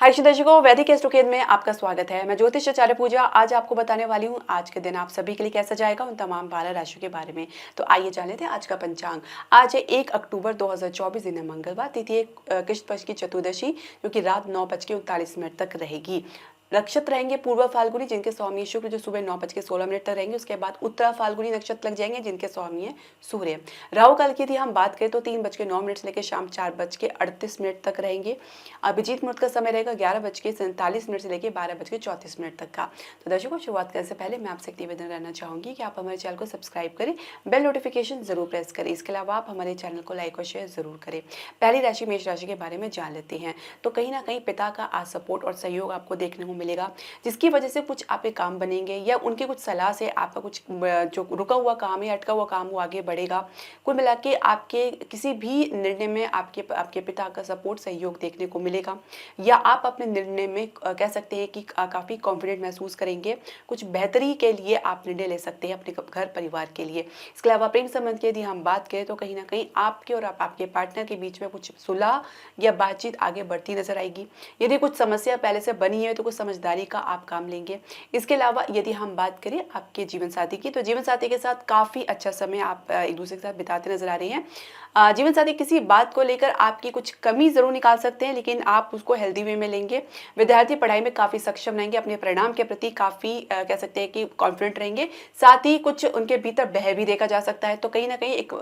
आयुष दर्शकों, वैदिक एस्ट्रोकेद में आपका स्वागत है। मैं ज्योतिष आचार्य पूजा आज आपको बताने वाली हूँ आज के दिन आप सभी के लिए कैसा जाएगा उन तमाम 12 राशियों के बारे में। तो आइए जान लेते हैं आज का पंचांग। आज है 1 अक्टूबर 2024, दिन है मंगलवार, तिथि है कृष्ण पक्ष की चतुर्दशी, जो कि रात 9:39 तक रहेगी। नक्षत्र रहेंगे पूर्व फाल्गुनी, जिनके स्वामी शुक्र, जो सुबह 9:16 तक रहेंगे। उसके बाद उत्तरा फाल्गुनी नक्षत्र लग जाएंगे, जिनके स्वामी है सूर्य। राहु काल की यदि हम बात करें तो 3:09 से लेकर शाम 4:38 तक रहेंगे। अभिजीत मुहूर्त का समय रहेगा 11:47 से लेकर 12:34 तक का। तो दर्शकों, शुरुआत करने से पहले मैं आपसे एक निवेदन करना चाहूंगी कि आप हमारे चैनल को सब्सक्राइब करें, बेल नोटिफिकेशन जरूर प्रेस करें। इसके अलावा आप हमारे चैनल को लाइक और शेयर जरूर करें। पहली राशि मेष राशि के बारे में जान लेते हैं। तो कहीं ना कहीं पिता का आज सपोर्ट और सहयोग आपको देखने को मिलेगा, जिसकी वजह से कुछ आपके काम बनेंगे या उनके कुछ सलाह से आपका कुछ जो रुका हुआ काम है, अटका हुआ काम, वो आगे बढ़ेगा। कुल मिला के आपके किसी भी निर्णय में आपके पिता का सपोर्ट सहयोग देखने को मिलेगा, या आप अपने निर्णय में कह सकते हैं कि काफ़ी कॉन्फिडेंट महसूस करेंगे। कुछ बेहतरी के लिए आप निर्णय ले सकते हैं अपने घर परिवार के लिए। इसके अलावा प्रेम संबंध की यदि हम बात करें तो कहीं ना कहीं आपके और आपके पार्टनर के बीच में कुछ सुलह या बातचीत आगे बढ़ती नजर आएगी। यदि कुछ समस्या पहले से बनी है तो कुछ समझदारी का आप काम लेंगे। इसके अलावा यदि हम बात करें आपके जीवन साथी की, तो जीवन साथी के साथ काफ़ी अच्छा समय आप एक दूसरे के साथ बिताते नजर आ रहे हैं। जीवन साथी किसी बात को लेकर आपकी कुछ कमी जरूर निकाल सकते हैं, लेकिन आप उसको हेल्दी वे में लेंगे। विद्यार्थी पढ़ाई में काफ़ी सक्षम रहेंगे, अपने परिणाम के प्रति काफ़ी कह सकते हैं कि कॉन्फिडेंट रहेंगे। साथ ही कुछ उनके भीतर भय भी देखा जा सकता है। तो कहीं ना कहीं एक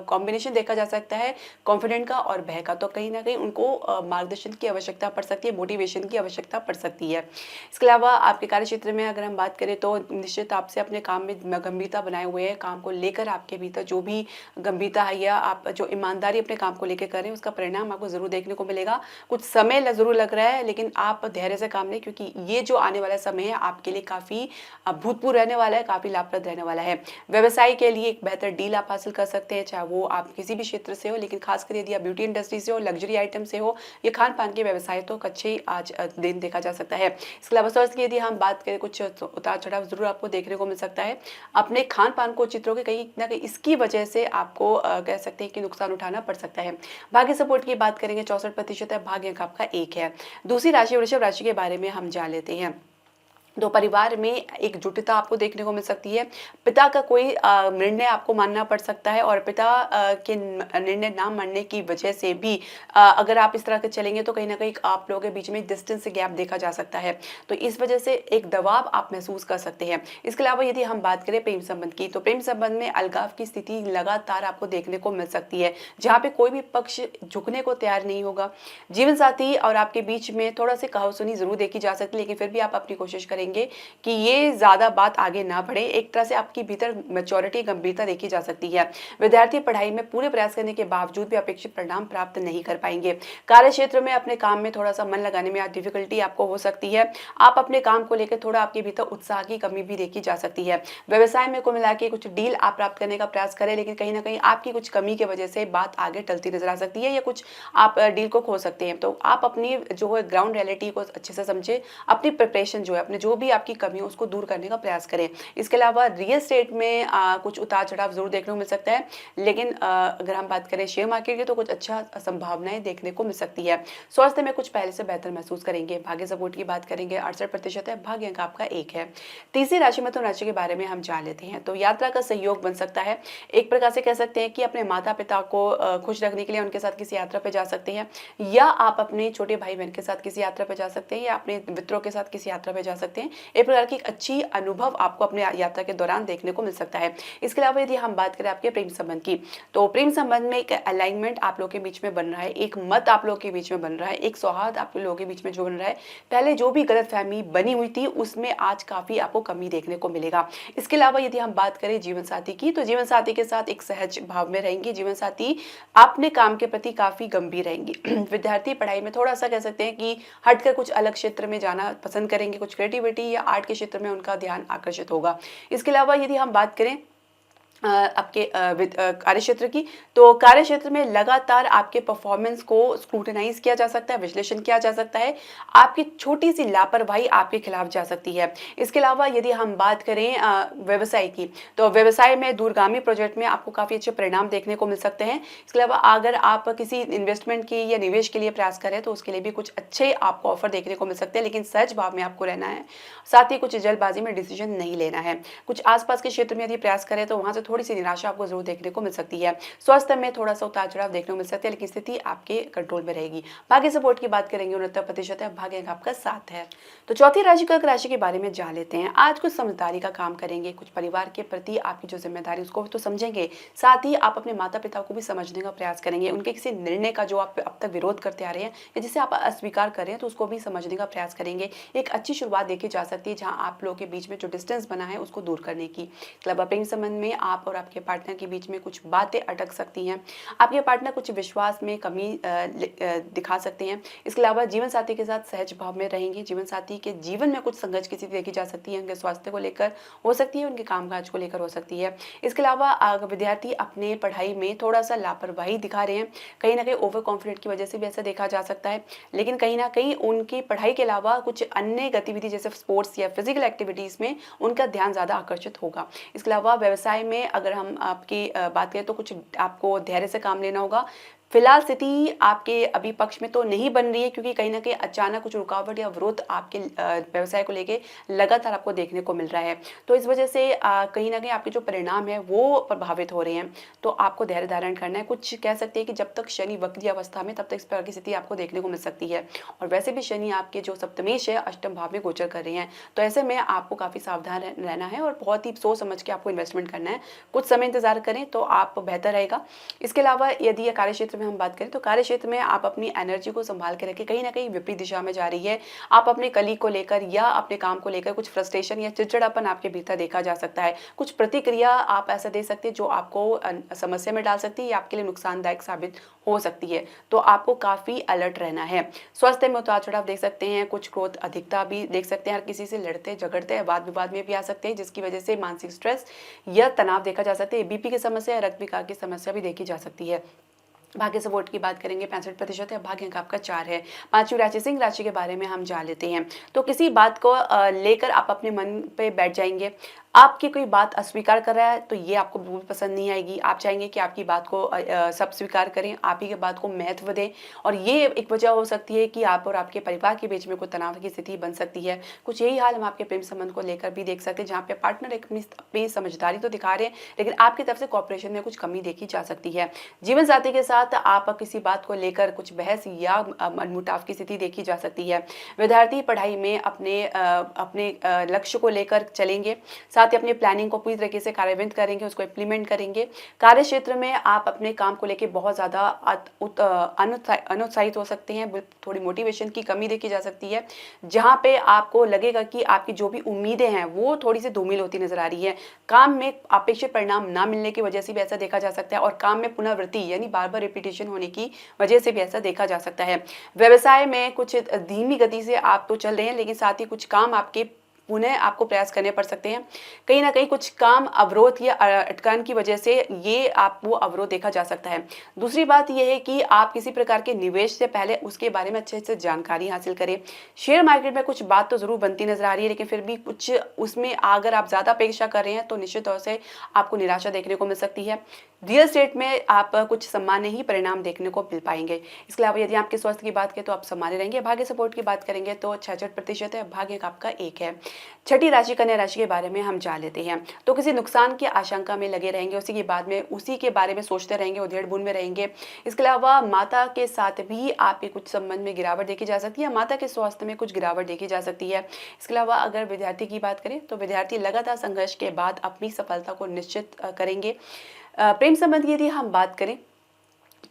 कॉम्बिनेशन देखा जा सकता है कॉन्फिडेंट का और भय का। तो कहीं ना कहीं उनको मार्गदर्शन की आवश्यकता पड़ सकती है, मोटिवेशन की आवश्यकता पड़ सकती है। इसके अलावा आपके कार्य क्षेत्र में अगर हम बात करें तो निश्चित आपसे अपने काम में गंभीरता बनाए हुए हैं। काम को लेकर आपके भीतर जो भी गंभीरता है या आप जो ईमानदारी अपने काम को लेकर करें, उसका परिणाम आपको जरूर देखने को मिलेगा। कुछ समय जरूर लग रहा है, लेकिन आप धैर्य से काम लें, क्योंकि ये जो आने वाला समय है आपके लिए काफ़ी अभूतपूर्व रहने वाला है, काफ़ी लाभप्रद रहने वाला है। व्यवसाय के लिए एक बेहतर डील आप हासिल कर सकते हैं, चाहे वो आप किसी भी क्षेत्र से हो, लेकिन खासकर यदि आप ब्यूटी इंडस्ट्री से हो, लग्जरी आइटम से हो या खान पान के व्यवसाय, तो अच्छे ही आज दिन देखा जा सकता है। इसके अलावा स्वास्थ्य की यदि हम बात करें, कुछ उतार चढ़ाव जरूर आपको देखने को मिल सकता है। अपने खान पान को चित्रों के कहीं ना कहीं इसकी वजह से आपको कह सकते हैं कि नुकसान उठाना पड़ सकता है। भाग्य सपोर्ट की बात करेंगे 64% है, भाग्य अंक आपका 1 है। दूसरी राशि वृषभ राशि के बारे में हम जान लेते हैं। तो परिवार में एकजुटता आपको देखने को मिल सकती है। पिता का कोई निर्णय आपको मानना पड़ सकता है, और पिता के निर्णय ना मानने की वजह से भी अगर आप इस तरह के चलेंगे तो कहीं ना कहीं आप लोगों के बीच में डिस्टेंस गैप देखा जा सकता है। तो इस वजह से एक दबाव आप महसूस कर सकते हैं। इसके अलावा यदि हम बात करें प्रेम संबंध की, तो प्रेम संबंध में अलगाव की स्थिति लगातार आपको देखने को मिल सकती है, जहाँ पे कोई भी पक्ष झुकने को तैयार नहीं होगा। जीवन साथी और आपके बीच में थोड़ा सी कहासुनी जरूर देखी जा सकती है, लेकिन फिर भी आप अपनी कोशिश करेंगे कि ये ज्यादा बात आगे ना बढ़े। एक तरह से आपकी भीतर मैच्योरिटी, गंभीरता देखी जा सकती है। विद्यार्थी पढ़ाई में पूरे प्रयास करने के बावजूद भी अपेक्षित परिणाम प्राप्त नहीं कर पाएंगे। कार्य क्षेत्र में अपने काम में थोड़ा सा मन लगाने में डिफिकल्टी आपको हो सकती है। आप अपने काम को लेकर थोड़ा आपके भीतर उत्साह की कमी भी देखी जा सकती है। व्यवसाय में को मिला के कुछ डील आप प्राप्त करने का प्रयास करें, लेकिन कहीं ना कहीं आपकी कुछ कमी की वजह से बात आगे टलती नजर आ सकती है, या कुछ आप डील को खो सकते हैं। तो आप अपनी जो है ग्राउंड रियलिटी को अच्छे से समझे, अपनी प्रिपरेशन जो है, अपने जो भी आपकी कमी है उसको दूर करने का प्रयास करें। इसके अलावा रियल एस्टेट में कुछ उतार चढ़ाव जरूर देखने को मिल सकता है, लेकिन अगर हम बात करें शेयर मार्केट की तो कुछ अच्छा संभावनाएं देखने को मिल सकती है। स्वास्थ्य में कुछ पहले से बेहतर महसूस करेंगे। भाग्य सपोर्ट की बात करेंगे 68% है, भाग्य अंक आपका 1 है। तीसरी राशि मिथुन राशि के बारे में हम जान लेते हैं। तो यात्रा का सहयोग बन सकता है। एक प्रकार से कह सकते हैं कि अपने माता पिता को खुश रखने के लिए उनके साथ किसी यात्रा पर जा सकते हैं, या आप अपने छोटे भाई बहन के साथ किसी यात्रा पर जा सकते हैं, या अपने मित्रों के साथ किसी यात्रा पर जा सकते हैं। एक प्रकार की अच्छी अनुभव आपको अपने यात्रा के दौरान देखने को मिल सकता है। इसके अलावा यदि हम बात करें आपके प्रेम संबंध की, तो प्रेम संबंध में एक अलाइनमेंट आप लोगों के बीच में बन रहा है, एक मत आप लोगों के बीच में बन रहा है, एक सौहार्द आप लोगों के बीच में जो बन रहा है। पहले जो भी गलतफहमी बनी हुई थी उसमें आज काफी आपको कमी देखने को मिलेगा। इसके अलावा यदि हम बात करें जीवन साथी की, तो जीवन साथी के साथ एक सहज भाव में रहेंगे। जीवन साथी अपने काम के प्रति काफी गंभीर रहेंगे। विद्यार्थी पढ़ाई में थोड़ा सा कह सकते हैं कि हटकर कुछ अलग क्षेत्र में जाना पसंद करेंगे, कुछ क्रिएटिविटी या आर्ट के क्षेत्र में उनका ध्यान आकर्षित होगा। इसके अलावा यदि हम बात करें आपके कार्य क्षेत्र की, तो कार्य क्षेत्र में लगातार आपके परफॉर्मेंस को स्क्रूटनाइज किया जा सकता है, विश्लेषण किया जा सकता है। आपकी छोटी सी लापरवाही आपके खिलाफ जा सकती है। इसके अलावा यदि हम बात करें व्यवसाय की, तो व्यवसाय में दूरगामी प्रोजेक्ट में आपको काफ़ी अच्छे परिणाम देखने को मिल सकते हैं। इसके अलावा अगर आप किसी इन्वेस्टमेंट की या निवेश के लिए प्रयास करें तो उसके लिए भी कुछ अच्छे आपको ऑफर देखने को मिल सकते हैं, लेकिन सहज भाव में आपको रहना है। साथ ही कुछ जल्दबाजी में डिसीजन नहीं लेना है। कुछ आसपास के क्षेत्र में यदि प्रयास करें तो वहां से थोड़ी सी निराशा आपको जरूर देखने को मिल सकती है। स्वास्थ्य में थोड़ा सा उतार चढ़ाव देखने को मिल सकता है, लेकिन स्थिति आपके कंट्रोल में रहेगी। भाग्य सपोर्ट की बात करेंगे 69% है, भाग्य आपका साथ है। तो चौथी राशि कर्क राशि के बारे में जान लेते हैं। आज कुछ समझदारी का काम करेंगे, कुछ परिवार के प्रति आपकी जो जिम्मेदारी उसको भी तो समझेंगे। साथ ही आप अपने माता पिता को भी समझने का प्रयास करेंगे। उनके किसी निर्णय का जो आप अब तक विरोध करते आ रहे हैं या जिसे आप अस्वीकार कर रहे हैं तो उसको भी समझने का प्रयास करेंगे। एक अच्छी शुरुआत देखी जा सकती है जहां आप लोगों के बीच में जो डिस्टेंस बना है उसको दूर करने की। मतलब प्रेम संबंध में आप और आपके पार्टनर के बीच में कुछ बातें अटक सकती हैं। आपके पार्टनर कुछ विश्वास में कमी दिखा सकते हैं। इसके अलावा जीवन साथी के साथ सहज भाव में रहेंगे। जीवन साथी के जीवन में कुछ संघर्ष की स्थिति देखी जा सकती है। उनके स्वास्थ्य को लेकर हो सकती है, उनके कामकाज को लेकर हो सकती है। इसके अलावा विद्यार्थी अपने पढ़ाई में थोड़ा सा लापरवाही दिखा रहे हैं। कहीं ना कहीं ओवर कॉन्फिडेंट की वजह से भी ऐसा देखा जा सकता है, लेकिन कहीं ना कहीं उनकी पढ़ाई के अलावा कुछ अन्य गतिविधि जैसे स्पोर्ट्स या फिजिकल एक्टिविटीज में उनका ध्यान ज़्यादा आकर्षित होगा। इसके अलावा व्यवसाय में अगर हम आपकी बात करें तो कुछ आपको धैर्य से काम लेना होगा। फिलहाल स्थिति आपके अभी पक्ष में तो नहीं बन रही है, क्योंकि कहीं ना कहीं अचानक कुछ रुकावट या विरोध आपके व्यवसाय को लेके लगातार आपको देखने को मिल रहा है। तो इस वजह से कहीं ना कहीं आपके जो परिणाम है वो प्रभावित हो रहे हैं। तो आपको धैर्य धारण करना है। कुछ कह सकते हैं कि जब तक शनि वक्री अवस्था में तब तक इस प्रकार की स्थिति आपको देखने को मिल सकती है। और वैसे भी शनि आपके जो सप्तमेश है अष्टम भाव में गोचर कर रहे हैं, तो ऐसे में आपको काफ़ी सावधान रहना है और बहुत ही सोच समझ के आपको इन्वेस्टमेंट करना है। कुछ समय इंतजार करें तो आप बेहतर रहेगा। इसके अलावा यदि कार्य क्षेत्र में हम बात करें तो कार्य क्षेत्र में आप अपनी एनर्जी को संभाल के रखें। कहीं ना कहीं विपरीत दिशा में जा रही है। आप अपने कलीग को लेकर या अपने काम को लेकर कुछ फ्रस्ट्रेशन या चिड़चिड़ापन आपके भीतर देखा जा सकता है। कुछ प्रतिक्रिया आप ऐसा दे सकते हैं जो आपको समस्या में डाल सकती है या आपके लिए नुकसानदायक साबित हो सकती है। तो आपको काफ़ी अलर्ट रहना है। स्वास्थ्य में उतार चढ़ाव देख सकते हैं। कुछ क्रोध अधिकता भी देख सकते हैं। हर किसी से लड़ते झगड़ते वाद विवाद में भी आ सकते हैं, जिसकी वजह से मानसिक स्ट्रेस या तनाव देखा जा सकता है। बीपी की समस्या, रक्त विकार की समस्या भी देखी जा सकती है। भाग्य सपोर्ट की बात करेंगे 65% है, भाग्य अंक आपका 4 है। पांचवी राशि सिंह राशि के बारे में हम जान लेते हैं। तो किसी बात को लेकर आप अपने मन पे बैठ जाएंगे। आपकी कोई बात अस्वीकार कर रहा है तो ये आपको बिल्कुल पसंद नहीं आएगी। आप चाहेंगे कि आपकी बात को सब स्वीकार करें, आप ही की बात को महत्व दें, और ये एक वजह हो सकती है कि आप और आपके परिवार के बीच में कोई तनाव की स्थिति बन सकती है। कुछ यही हाल हम आपके प्रेम संबंध को लेकर भी देख सकते हैं, जहाँ पे पार्टनर अपनी समझदारी तो दिखा रहे हैं, लेकिन आपकी तरफ से कॉपरेशन में कुछ कमी देखी जा सकती है। जीवन साथी के साथ आप किसी बात को लेकर कुछ बहस या मनमुटाव की स्थिति देखी जा सकती है। विद्यार्थी पढ़ाई में अपने लक्ष्य को लेकर चलेंगे। साथ ही अपनी प्लानिंग को पूरी तरीके से कार्यान्वित करेंगे, उसको इम्प्लीमेंट करेंगे। कार्य क्षेत्र में आप अपने काम को लेकर बहुत ज़्यादा अनुत्साहित हो सकते हैं। थोड़ी मोटिवेशन की कमी देखी जा सकती है, जहाँ पे आपको लगेगा कि आपकी जो भी उम्मीदें हैं वो थोड़ी सी धूमिल होती नजर आ रही है। काम में अपेक्षित परिणाम ना मिलने की वजह से भी ऐसा देखा जा सकता है, और काम में पुनरावृत्ति यानी बार बार रिपीटेशन होने की वजह से भी ऐसा देखा जा सकता है। व्यवसाय में कुछ धीमी गति से आप तो चल रहे हैं, लेकिन साथ ही कुछ काम आपके पुनः आपको प्रयास करने पड़ सकते हैं। कहीं ना कहीं कुछ काम अवरोध या अटकन की वजह से ये आपको अवरोध देखा जा सकता है। दूसरी बात यह है कि आप किसी प्रकार के निवेश से पहले उसके बारे में अच्छे से जानकारी हासिल करें। शेयर मार्केट में कुछ बात तो जरूर बनती नजर आ रही है, लेकिन फिर भी कुछ उसमें अगर आप ज़्यादा अपेक्षा कर रहे हैं तो निश्चित तौर से आपको निराशा देखने को मिल सकती है। रियल एस्टेट में आप कुछ सम्मान्य ही परिणाम देखने को मिल पाएंगे। इसके अलावा यदि आपके स्वास्थ्य की बात करें तो आप सम्मान्य रहेंगे। भाग्य सपोर्ट की बात करेंगे तो 66% है, भाग्य आपका 1 है। छठी राशि कन्या राशि के बारे में हम जान लेते हैं। तो किसी नुकसान की आशंका में लगे रहेंगे, उसी के बारे में सोचते रहेंगे, उधेड़-बुन में रहेंगे। इसके अलावा माता के साथ भी आपके कुछ संबंध में गिरावट देखी जा सकती है। माता के स्वास्थ्य में कुछ गिरावट देखी जा सकती है। इसके अलावा अगर विद्यार्थी की बात करें तो विद्यार्थी लगातार संघर्ष के बाद अपनी सफलता को निश्चित करेंगे। प्रेम संबंध की यदि हम बात करें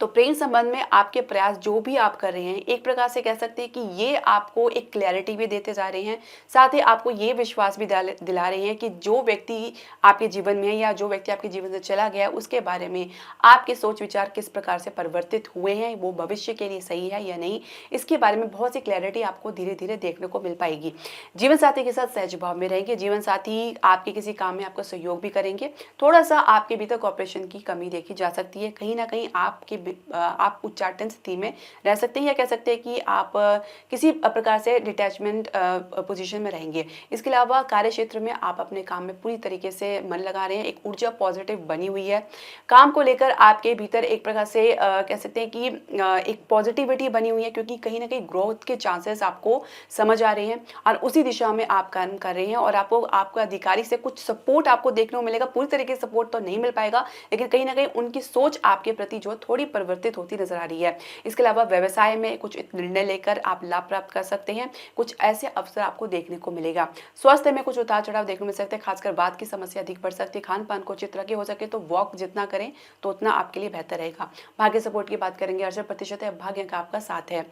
तो प्रेम संबंध में आपके प्रयास जो भी आप कर रहे हैं, एक प्रकार से कह सकते हैं कि ये आपको एक क्लैरिटी भी देते जा रहे हैं, साथ ही आपको ये विश्वास भी दिला रहे हैं कि जो व्यक्ति आपके जीवन में है या जो व्यक्ति आपके जीवन से चला गया है, उसके बारे में आपके सोच विचार किस प्रकार से परिवर्तित हुए हैं, वो भविष्य के लिए सही है या नहीं, इसके बारे में बहुत सी क्लैरिटी आपको धीरे धीरे देखने को मिल पाएगी। जीवन साथी के साथ सहज भाव में रहेंगे, जीवन साथी आपके किसी काम में आपको सहयोग भी करेंगे। थोड़ा सा आपके भीतर कॉपरेशन की कमी देखी जा सकती है, कहीं ना कहीं आप उच्चाटन स्थिति में रह सकते हैं, या कह सकते हैं कि आप किसी प्रकार से डिटैचमेंट पोजीशन में रहेंगे। इसके अलावा कार्य क्षेत्र में आप अपने काम में पूरी तरीके से मन लगा रहे हैं, एक ऊर्जा पॉजिटिव बनी हुई है। काम को लेकर आपके भीतर एक प्रकार से कह सकते हैं कि एक पॉजिटिविटी बनी हुई है, क्योंकि कहीं ना कहीं ग्रोथ के चांसेस आपको समझ आ रहे हैं और उसी दिशा में आप काम कर रहे हैं। और आपको आपका अधिकारी से कुछ सपोर्ट आपको देखने को मिलेगा, पूरी तरीके से सपोर्ट तो नहीं मिल पाएगा, लेकिन कहीं ना कहीं उनकी सोच आपके प्रति जो थोड़ी परिवर्तित होती नजर आ रही है। इसके अलावा व्यवसाय में कुछ निर्णय लेकर आप लाभ प्राप्त कर सकते हैं, कुछ ऐसे अवसर आपको देखने को मिलेगा। स्वास्थ्य में कुछ उतार चढ़ाव देखने को मिल सकते हैं, खासकर बात की समस्या अधिक बढ़ सकती है। खान पान को उचित रखें, हो सके तो वॉक जितना करें तो उतना आपके लिए बेहतर रहेगा। भाग्य सपोर्ट की बात करेंगे, 68% है भाग्य का आपका साथ है।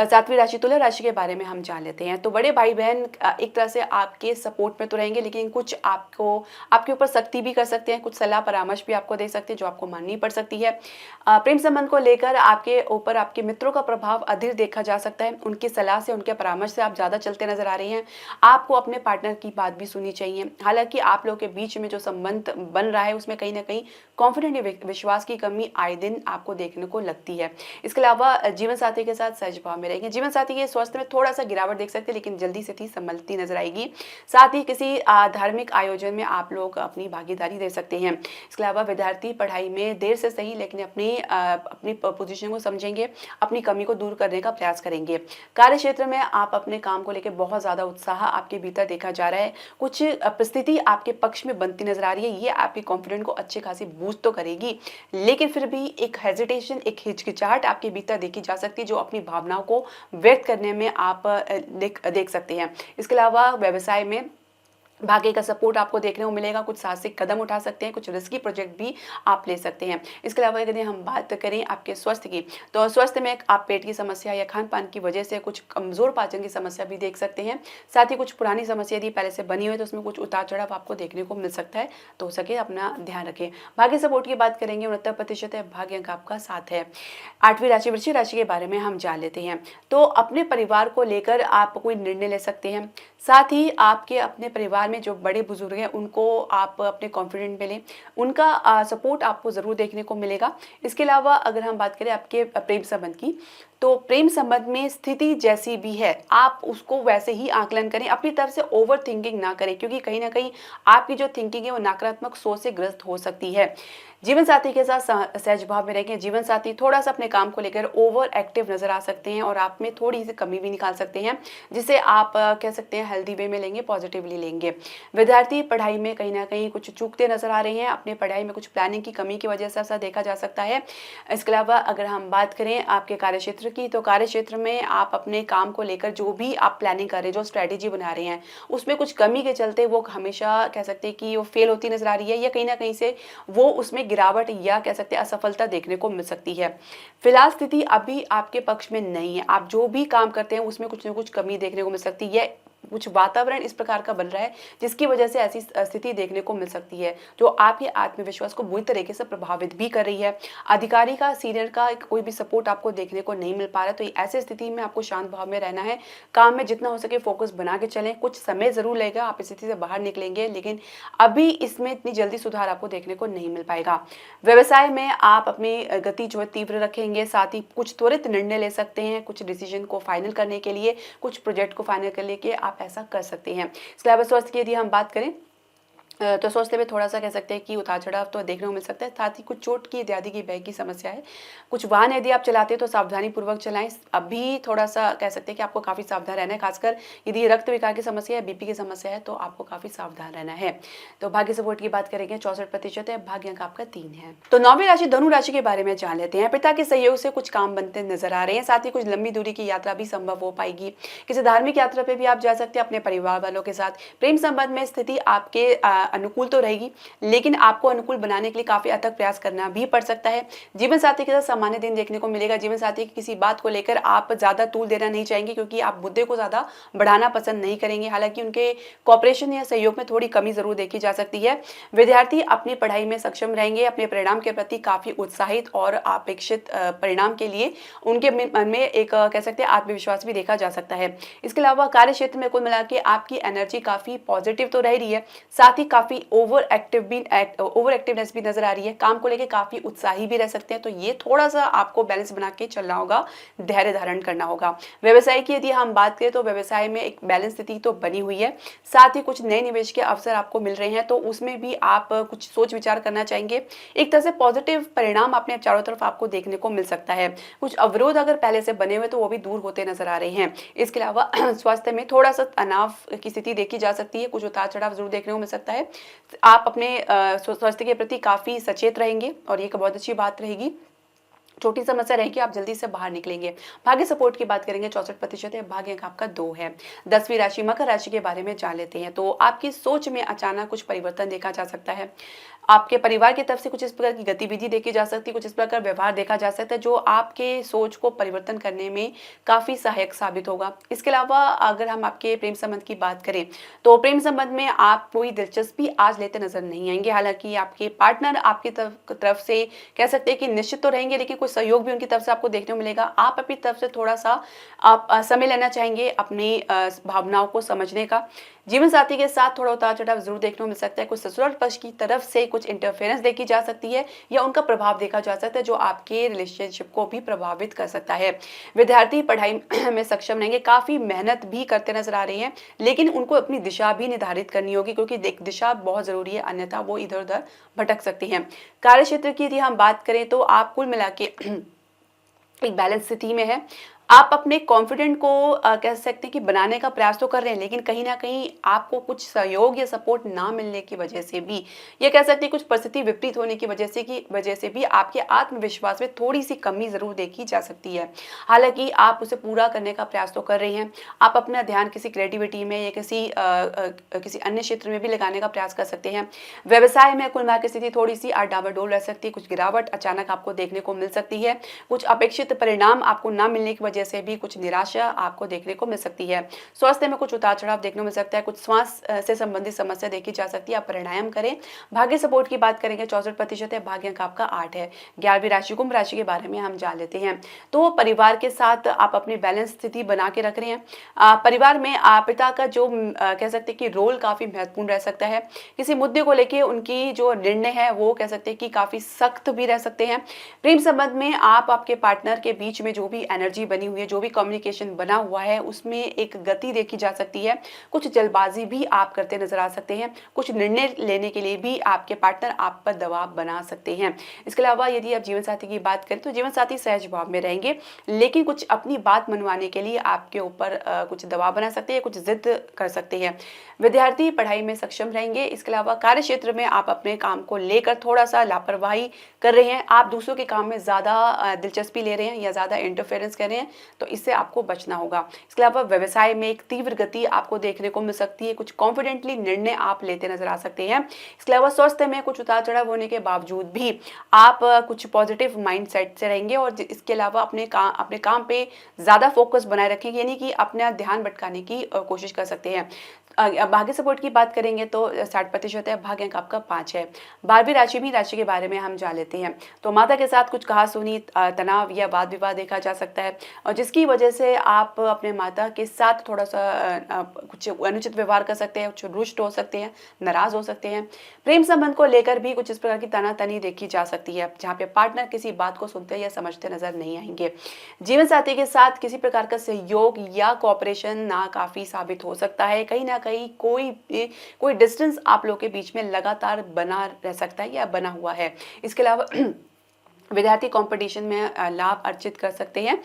सातवीं राशि तुला राशि के बारे में हम जान लेते हैं। तो बड़े भाई बहन एक तरह से आपके सपोर्ट में तो रहेंगे, लेकिन कुछ आपके ऊपर सख्ती भी कर सकते हैं, कुछ सलाह परामर्श भी आपको दे सकते हैं जो आपको माननी पड़ सकती है। प्रेम संबंध को लेकर आपके ऊपर आपके मित्रों का प्रभाव अधिक देखा जा सकता है, उनकी सलाह से उनके परामर्श से आप ज़्यादा चलते नजर आ रहे हैं। आपको अपने पार्टनर की बात भी सुननी चाहिए। हालांकि आप लोगों के बीच में जो संबंध बन रहा है उसमें कहीं ना कहीं कॉन्फिडेंट विश्वास की कमी आए दिन आपको देखने को लगती है। इसके अलावा जीवन साथी के साथ सहज भाव में रहेंगे। जीवन साथी के स्वास्थ्य में थोड़ा सा गिरावट देख सकते हैं, लेकिन जल्दी से ही संभलती नजर आएगी। साथ ही किसी धार्मिक आयोजन में आप लोग अपनी भागीदारी दे सकते हैं। इसके अलावा विद्यार्थी पढ़ाई में देर से सही लेकिन अपनी पोजीशन को समझेंगे, अपनी कमी को दूर करने का प्रयास करेंगे। कार्य क्षेत्र में आप अपने काम को लेकर बहुत ज्यादा उत्साह आपके भीतर देखा जा रहा है। कुछ परिस्थिति आपके पक्ष में बनती नजर आ रही है, ये आपके कॉन्फिडेंस को अच्छे खासी बूस्ट तो करेगी, लेकिन फिर भी एक हेजिटेशन, एक हिचकिचाहट आपके भीतर देखी जा सकती है, जो अपनी भावनाओं को व्यक्त करने में आप देख सकते हैं। इसके अलावा व्यवसाय में भाग्य का सपोर्ट आपको देखने को मिलेगा, कुछ साहसिक कदम उठा सकते हैं, कुछ रिस्की प्रोजेक्ट भी आप ले सकते हैं। इसके अलावा यदि हम बात करें आपके स्वास्थ्य की, तो स्वास्थ्य में आप पेट की समस्या या खान पान की वजह से कुछ कमजोर पाचन की समस्या भी देख सकते हैं। साथ ही कुछ पुरानी समस्या यदि पहले से बनी हुई है तो उसमें कुछ उतार चढ़ाव आपको देखने को मिल सकता है, तो हो सके अपना ध्यान रखें। भाग्य सपोर्ट की बात करेंगे, 69% है भाग्य अंक आपका साथ है। आठवीं राशि वृश्चिक राशि के बारे में हम जान लेते हैं। तो अपने परिवार को लेकर आप कोई निर्णय ले सकते हैं, साथ ही आपके अपने परिवार में जो बड़े बुजुर्ग हैं उनको आप अपने कॉन्फिडेंट में लें, उनका सपोर्ट आपको ज़रूर देखने को मिलेगा। इसके अलावा अगर हम बात करें आपके प्रेम संबंध की, तो प्रेम संबंध में स्थिति जैसी भी है आप उसको वैसे ही आकलन करें, अपनी तरफ से ओवर थिंकिंग ना करें, क्योंकि कहीं ना कहीं आपकी जो थिंकिंग है वो नकारात्मक सोच से ग्रस्त हो सकती है। जीवन साथी के साथ सहज भाव में रहेंगे। जीवन साथी थोड़ा सा अपने काम को लेकर ओवर एक्टिव नजर आ सकते हैं और आप में थोड़ी सी कमी भी निकाल सकते हैं, जिसे आप कह सकते हैं हेल्दी वे में लेंगे, पॉजिटिवली लेंगे। विद्यार्थी पढ़ाई में कहीं ना कहीं कुछ चूकते नजर आ रहे हैं, अपने पढ़ाई में कुछ प्लानिंग की कमी की वजह से ऐसा देखा जा सकता है। इसके अलावा अगर हम बात करें आपके कार्य क्षेत्र की, तो कार्य क्षेत्र में आप अपने काम को लेकर जो भी आप प्लानिंग कर रहे हैं, जो स्ट्रैटेजी बना रहे हैं, उसमें कुछ कमी के चलते वो हमेशा कह सकते हैं कि वो फेल होती नजर आ रही है, या कहीं ना कहीं से वो उसमें गिरावट या कह सकते हैं असफलता देखने को मिल सकती है। फिलहाल स्थिति अभी आपके पक्ष में नहीं है, आप जो भी काम करते हैं उसमें कुछ ना कुछ कमी देखने को मिल सकती है। कुछ वातावरण इस प्रकार का बन रहा है जिसकी वजह से ऐसी स्थिति देखने को मिल सकती है जो आपके आत्मविश्वास को बुरी तरीके से प्रभावित भी कर रही है। अधिकारी का, सीनियर का कोई भी सपोर्ट आपको देखने को नहीं मिल पा रहा, तो ऐसे स्थिति में आपको शांत भाव में रहना है। काम में जितना हो सके फोकस बना के चलें, कुछ समय जरूर लगेगा, आप इस स्थिति से बाहर निकलेंगे, लेकिन अभी इसमें इतनी जल्दी सुधार आपको देखने को नहीं मिल पाएगा। व्यवसाय में आप अपनी गति जो है तीव्र रखेंगे, साथ ही कुछ त्वरित निर्णय ले सकते हैं, कुछ डिसीजन को फाइनल करने के लिए, कुछ प्रोजेक्ट को फाइनल करने के लिए आप ऐसा कर सकते हैं। इसके अलावा स्वास्थ्य की यदि हम बात करें तो स्वास्थ्य में थोड़ा सा कह सकते हैं कि उतार चढ़ाव तो देखने को मिल सकता है, साथ ही कुछ चोट की इत्यादि की बैग की समस्या है। कुछ वाहन यदि आप चलाते हैं तो सावधानी पूर्वक चलाएं, अभी थोड़ा सा कह सकते हैं कि आपको काफी सावधान रहना है, खासकर यदि रक्त विकार की समस्या है, बीपी की समस्या है, तो आपको काफी सावधान रहना है। तो भाग्य सपोर्ट की बात करेंगे, 64% है, भाग्य अंक आपका 3 है। तो 9वीं राशि धनु राशि के बारे में जान लेते हैं। पिता के सहयोग से कुछ काम बनते नजर आ रहे हैं, साथ ही कुछ लंबी दूरी की यात्रा भी संभव हो पाएगी। किसी धार्मिक यात्रा पे भी आप जा सकते हैं अपने परिवार वालों के साथ। प्रेम संबंध में स्थिति आपके अनुकूल तो रहेगी, लेकिन आपको अनुकूल बनाने के लिए काफ़ी अथक प्रयास करना भी पड़ सकता है। जीवन साथी के साथ सामान्य दिन देखने को मिलेगा। जीवन साथी की किसी बात को लेकर आप ज़्यादा तूल देना नहीं चाहेंगे, क्योंकि आप मुद्दे को ज़्यादा बढ़ाना पसंद नहीं करेंगे। हालांकि उनके कॉपरेशन या सहयोग में थोड़ी कमी ज़रूर देखी जा सकती है। विद्यार्थी अपनी पढ़ाई में सक्षम रहेंगे, अपने परिणाम के प्रति काफ़ी उत्साहित और अपेक्षित परिणाम के लिए उनके मन में एक कह सकते हैं आत्मविश्वास भी देखा जा सकता है। इसके अलावा कार्य क्षेत्र में कुल मिला के आपकी एनर्जी काफ़ी पॉजिटिव तो रह रही है, साथ ही काफ़ी ओवर एक्टिवनेस भी नजर आ रही है। काम को लेकर काफ़ी उत्साही भी रह सकते हैं, तो ये थोड़ा सा आपको बैलेंस बना के चलना होगा, धैर्य धारण करना होगा। व्यवसाय की यदि हम बात करें तो व्यवसाय में एक बैलेंस स्थिति तो बनी हुई है, साथ ही कुछ नए निवेश के अवसर आपको मिल रहे हैं, तो उसमें भी आप कुछ सोच विचार करना चाहेंगे। एक तरह से पॉजिटिव परिणाम अपने चारों तरफ आपको देखने को मिल सकता है। कुछ अवरोध अगर पहले से बने हुए तो वो भी दूर होते नजर आ रहे हैं। इसके अलावा स्वास्थ्य में थोड़ा सा तनाव की स्थिति देखी जा सकती है, कुछ उतार चढ़ाव जरूर देखने को मिल सकता है। आप अपने स्वास्थ्य के प्रति काफी सचेत रहेंगे और ये बहुत अच्छी बात रहेगी। छोटी समस्या रहेगी, आप जल्दी से बाहर निकलेंगे। भाग्य सपोर्ट की बात करेंगे 64% है, भाग्य अंक आपका 2 है। 10वीं राशि मकर राशि के बारे में जान लेते हैं। तो आपकी सोच में अचानक कुछ परिवर्तन देखा जा सकता है। आपके परिवार की तरफ से कुछ इस प्रकार की गतिविधि देखी जा सकती है, कुछ इस प्रकार व्यवहार देखा जा सकता है जो आपके सोच को परिवर्तन करने में काफी सहायक साबित होगा। इसके अलावा अगर हम आपके प्रेम संबंध की बात करें तो प्रेम संबंध में आप कोई दिलचस्पी आज लेते नजर नहीं आएंगे। हालांकि आपके पार्टनर आपकी तरफ से कह सकते हैं कि निश्चित तो रहेंगे, लेकिन कुछ सहयोग भी उनकी तरफ से आपको देखने को मिलेगा। आप अपनी तरफ से थोड़ा सा आप समय लेना चाहेंगे अपनी भावनाओं को समझने का। जीवन साथी के साथ थोड़ा उतार चढ़ाव जरूर देखने को मिल सकता है। कुछ ससुराल पक्ष की तरफ से कुछ इंटरफेरेंस देखी जा सकती है या उनका प्रभाव देखा जा सकता है जो आपके रिलेशनशिप को भी प्रभावित कर सकता है। विद्यार्थी पढ़ाई में सक्षम रहेंगे, काफी मेहनत भी करते नजर आ रहे हैं, लेकिन उनको अपनी दिशा भी निर्धारित करनी होगी, क्योंकि दिशा बहुत जरूरी है, अन्यथा वो इधर उधर भटक सकती हैं। कार्य क्षेत्र की यदि हम बात करें तो आप कुल मिला के एक बैलेंस स्थिति में है। आप अपने कॉन्फिडेंट को कह सकते हैं कि बनाने का प्रयास तो कर रहे हैं, लेकिन कहीं ना कहीं आपको कुछ सहयोग या सपोर्ट ना मिलने की वजह से भी, ये कह सकते हैं कुछ परिस्थिति विपरीत होने की वजह से भी आपके आत्मविश्वास में थोड़ी सी कमी जरूर देखी जा सकती है। हालांकि आप उसे पूरा करने का प्रयास तो कर रही हैं। आप अपना ध्यान किसी क्रिएटिविटी में या किसी अन्य क्षेत्र में भी लगाने का प्रयास कर सकते हैं। व्यवसाय में कुल मिलाकर स्थिति थोड़ी सी डावाडोल रह सकती है, कुछ गिरावट अचानक आपको देखने को मिल सकती है। कुछ अपेक्षित परिणाम आपको न मिलने की वजह से भी कुछ निराशा आपको देखने को मिल सकती है। स्वास्थ्य में कुछ उतार चढ़ाव देखने को मिल सकता है, कुछ श्वास से संबंधित समस्या देखी जा सकती है। आप प्राणायाम करें। भाग्य सपोर्ट की बात करेंगे 64% है, भाग्य अंक आपका 8 है। 11वीं राशि कुंभ राशि के बारे में हम जान लेते हैं। तो परिवार के साथ आप अपनी बैलेंस स्थिति बना के रख रहे हैं। परिवार में पिता का जो कह सकते हैं कि रोल काफी महत्वपूर्ण रह सकता है। किसी मुद्दे को लेकर उनकी जो निर्णय है वो कह सकते हैं कि काफी सख्त भी रह सकते हैं। प्रेम संबंध में आप आपके पार्टनर के बीच में जो भी एनर्जी बनी हुई है, जो भी कम्युनिकेशन बना हुआ है, उसमें एक गति देखी जा सकती है। कुछ जल्दबाजी भी आप करते नजर आ सकते हैं। कुछ निर्णय लेने के लिए भी आपके पार्टनर आप पर दबाव बना सकते हैं। इसके अलावा यदि आप जीवन साथी की बात करें तो जीवन साथी सहज भाव में रहेंगे, लेकिन कुछ अपनी बात मनवाने के लिए आपके ऊपर कुछ दबाव बना सकते हैं, कुछ जिद कर सकते हैं। विद्यार्थी पढ़ाई में सक्षम रहेंगे। इसके अलावा कार्य क्षेत्र में आप अपने काम को लेकर थोड़ा सा लापरवाही कर रहे हैं, आप दूसरों के काम में ज्यादा दिलचस्पी ले रहे हैं या ज्यादा इंटरफेरेंस कर रहे हैं, तो इससे आपको बचना होगा। इसके अलावा व्यवसाय में एक तीव्र गति आपको देखने को मिल सकती है, कुछ कॉन्फिडेंटली निर्णय आप लेते नजर आ सकते हैं। इसके अलावा स्वास्थ्य में कुछ उतार चढ़ाव होने के बावजूद भी आप कुछ पॉजिटिव माइंडसेट से रहेंगे और इसके अलावा अपने काम पे ज्यादा फोकस बनाए रखेंगे, यानी कि अपना ध्यान भटकाने की कोशिश कर सकते हैं। भाग्य सपोर्ट की बात करेंगे तो 60% है, भाग्य अंक आपका 5 है। 12वीं राशि भी राशि के बारे में हम जान लेते हैं। तो माता के साथ कुछ कहा-सुनी, तनाव या वाद विवाद देखा जा सकता है, और जिसकी वजह से आप अपने माता के साथ थोड़ा सा कुछ अनुचित व्यवहार कर सकते हैं, कुछ रुष्ट हो सकते हैं, नाराज हो सकते हैं। प्रेम संबंध को लेकर भी कुछ इस प्रकार की तनातनी देखी जा सकती है, जहाँ पे पार्टनर किसी बात को सुनते या समझते नजर नहीं आएंगे। जीवन साथी के साथ किसी प्रकार का सहयोग या कॉपरेशन ना काफी साबित हो सकता है। कहीं ना कहीं कोई डिस्टेंस आप लोग के बीच में लगातार बना रह सकता है या बना हुआ है। इसके अलावा विद्यार्थी कंपटीशन में लाभ अर्जित कर सकते हैं।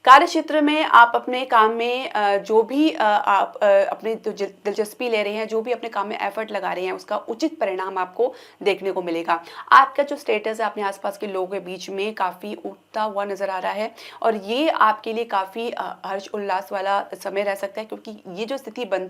कार्य क्षेत्र में आप अपने काम में जो भी आप अपनी दिलचस्पी ले रहे हैं, जो भी अपने काम में एफर्ट लगा रहे हैं, उसका उचित परिणाम आपको देखने को मिलेगा। आपका जो स्टेटस है अपने आसपास के लोगों के बीच में काफ़ी उठता हुआ नजर आ रहा है और ये आपके लिए काफ़ी हर्ष उल्लास वाला समय रह सकता है, क्योंकि ये जो स्थिति बन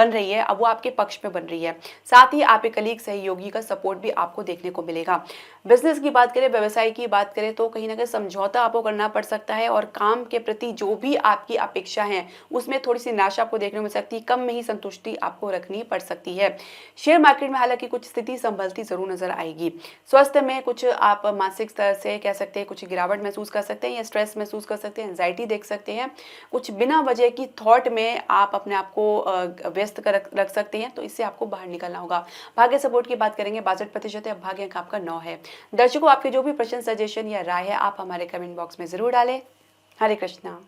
रही है अब वो आपके पक्ष में बन रही है। साथ ही आपके कलीग सहयोगी का सपोर्ट भी आपको देखने को मिलेगा। बिजनेस की बात करें, व्यवसाय की बात करें तो कहीं ना कहीं समझौता आपको करना पड़ सकता है और काम के प्रति जो भी आपकी अपेक्षा है उसमें थोड़ी सी निराशा आपको देखने को मिल सकती है, कम में ही संतुष्टि आपको रखनी पड़ सकती है। शेयर मार्केट में हालांकि कुछ स्थिति संभलती जरूर नजर आएगी। स्वास्थ्य में कुछ आप मानसिक स्तर से कह सकते हैं कुछ गिरावट महसूस कर सकते हैं या स्ट्रेस महसूस कर सकते हैं, एंजाइटी देख सकते हैं, कुछ बिना वजह की थॉट में आप अपने आप को व्यस्त रख सकते हैं, तो इससे आपको बाहर निकलना होगा। भाग्य सपोर्ट की बात करेंगे, 62% है, भाग्य अंक आपका 9 है। दर्शकों, आपके जो भी प्रश्न, सजेशन या राय है आप हमारे कमेंट बॉक्स में जरूर डालें। हरे कृष्णा।